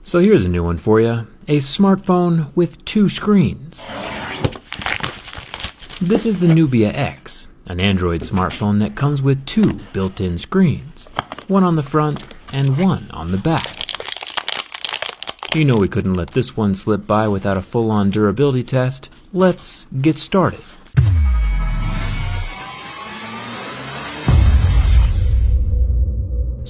So here's a new one for you, a smartphone with two screens. This is the Nubia X, an Android smartphone that comes with two built-in screens, one on the front and one on the back. You know we couldn't let this one slip by without a full-on durability test. Let's get started.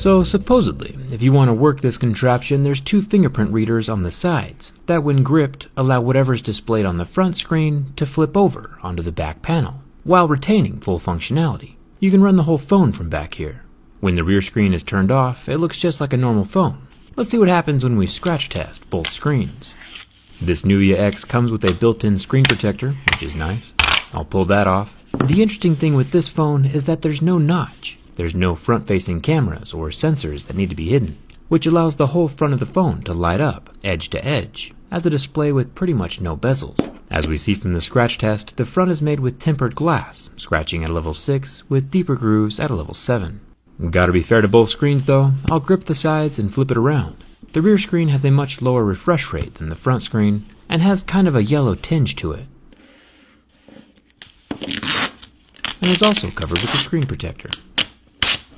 So supposedly, if you want to work this contraption, there's two fingerprint readers on the sides that, when gripped, allow whatever's displayed on the front screen to flip over onto the back panel, while retaining full functionality. You can run the whole phone from back here. When the rear screen is turned off, it looks just like a normal phone. Let's see what happens when we scratch test both screens. This Nubia X comes with a built-in screen protector, which is nice. I'll pull that off. The interesting thing with this phone is that there's no notch. There's no front-facing cameras or sensors that need to be hidden, which allows the whole front of the phone to light up, edge to edge, as a display with pretty much no bezels. As we see from the scratch test, the front is made with tempered glass, scratching at a level 6 with deeper grooves at a level 7. Gotta be fair to both screens though, I'll grip the sides and flip it around. The rear screen has a much lower refresh rate than the front screen, and has kind of a yellow tinge to it. And is also covered with a screen protector.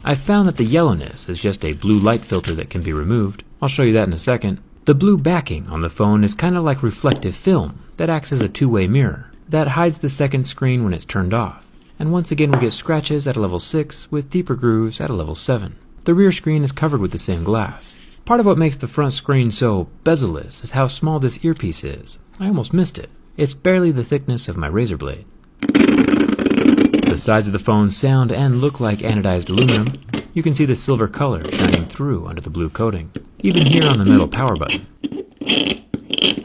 I found that the yellowness is just a blue light filter that can be removed. I'll show you that in a second. The blue backing on the phone is kind of like reflective film that acts as a two-way mirror that hides the second screen when it's turned off. And once again we get scratches at a level 6 with deeper grooves at a level 7. The rear screen is covered with the same glass. Part of what makes the front screen so bezel-less is how small this earpiece is. I almost missed it. It's barely the thickness of my razor blade. The sides of the phone sound and look like anodized aluminum. You can see the silver color shining through under the blue coating, even here on the metal power button.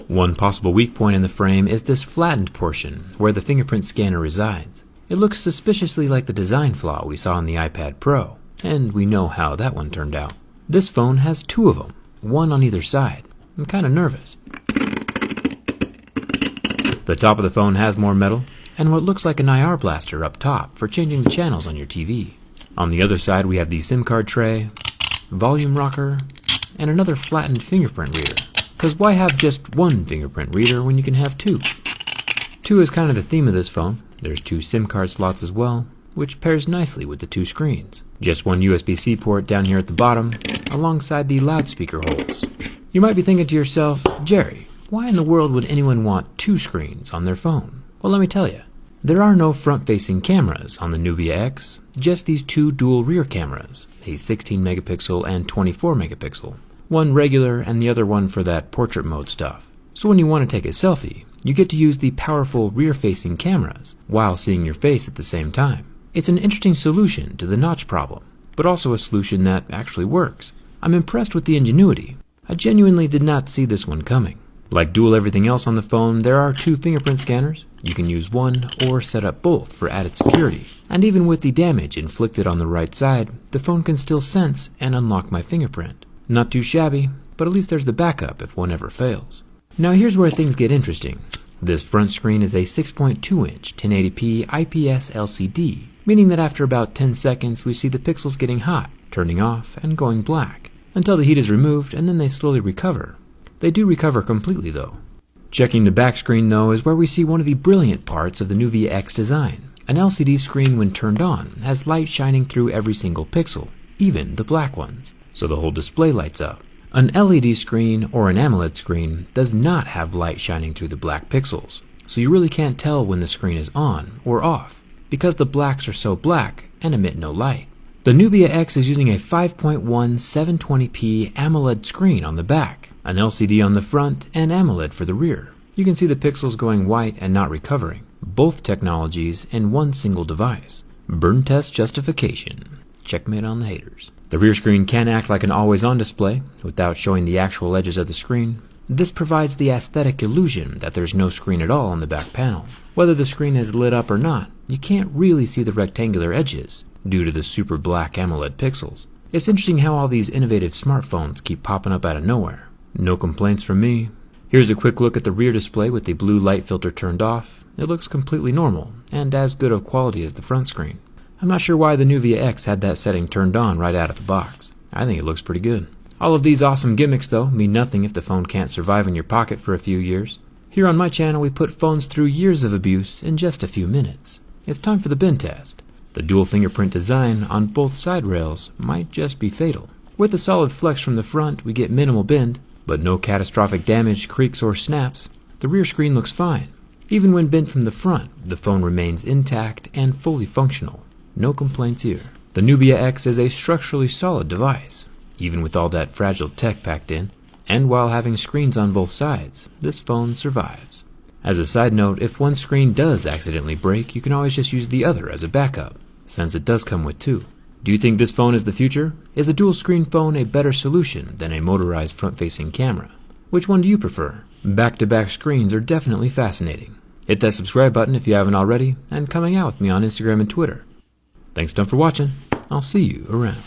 One possible weak point in the frame is this flattened portion where the fingerprint scanner resides. It looks suspiciously like the design flaw we saw in the iPad Pro, and we know how that one turned out. This phone has two of them, one on either side. I'm kind of nervous. The top of the phone has more metal, and what looks like an IR blaster up top for changing the channels on your TV. On the other side we have the SIM card tray, volume rocker, and another flattened fingerprint reader. Cause why have just one fingerprint reader when you can have two? Two is kind of the theme of this phone. There's two SIM card slots as well, which pairs nicely with the two screens. Just one USB-C port down here at the bottom, alongside the loudspeaker holes. You might be thinking to yourself, Jerry, why in the world would anyone want two screens on their phone? Well, let me tell you. There are no front-facing cameras on the Nubia X, just these two dual rear cameras, a 16 megapixel and 24 megapixel, one regular and the other one for that portrait mode stuff. So when you want to take a selfie, you get to use the powerful rear-facing cameras while seeing your face at the same time. It's an interesting solution to the notch problem, but also a solution that actually works. I'm impressed with the ingenuity. I genuinely did not see this one coming. Like dual everything else on the phone, there are two fingerprint scanners. You can use one or set up both for added security. And even with the damage inflicted on the right side, the phone can still sense and unlock my fingerprint. Not too shabby, but at least there's the backup if one ever fails. Now here's where things get interesting. This front screen is a 6.2-inch 1080p IPS LCD, meaning that after about 10 seconds we see the pixels getting hot, turning off, and going black, until the heat is removed and then they slowly recover. They do recover completely though. Checking the back screen though is where we see one of the brilliant parts of the Nubia X design. An LCD screen when turned on has light shining through every single pixel, even the black ones, so the whole display lights up. An LED screen or an AMOLED screen does not have light shining through the black pixels, so you really can't tell when the screen is on or off, because the blacks are so black and emit no light. The Nubia X is using a 5.1 720p AMOLED screen on the back, an LCD on the front, and AMOLED for the rear. You can see the pixels going white and not recovering. Both technologies in one single device. Burn test justification. Checkmate on the haters. The rear screen can act like an always-on display without showing the actual edges of the screen. This provides the aesthetic illusion that there's no screen at all on the back panel. Whether the screen is lit up or not, you can't really see the rectangular edges due to the super black AMOLED pixels. It's interesting how all these innovative smartphones keep popping up out of nowhere. No complaints from me. Here's a quick look at the rear display with the blue light filter turned off. It looks completely normal and as good of quality as the front screen. I'm not sure why the Nubia X had that setting turned on right out of the box. I think it looks pretty good. All of these awesome gimmicks, though, mean nothing if the phone can't survive in your pocket for a few years. Here on my channel, we put phones through years of abuse in just a few minutes. It's time for the bin test. The dual fingerprint design on both side rails might just be fatal. With a solid flex from the front, we get minimal bend, but no catastrophic damage, creaks, or snaps. The rear screen looks fine. Even when bent from the front, the phone remains intact and fully functional. No complaints here. The Nubia X is a structurally solid device, even with all that fragile tech packed in, and while having screens on both sides, this phone survives. As a side note, if one screen does accidentally break, you can always just use the other as a backup, since it does come with two. Do you think this phone is the future? Is a dual screen phone a better solution than a motorized front-facing camera? Which one do you prefer? Back-to-back screens are definitely fascinating. Hit that subscribe button if you haven't already, and coming out with me on Instagram and Twitter. Thanks a ton for watching. I'll see you around.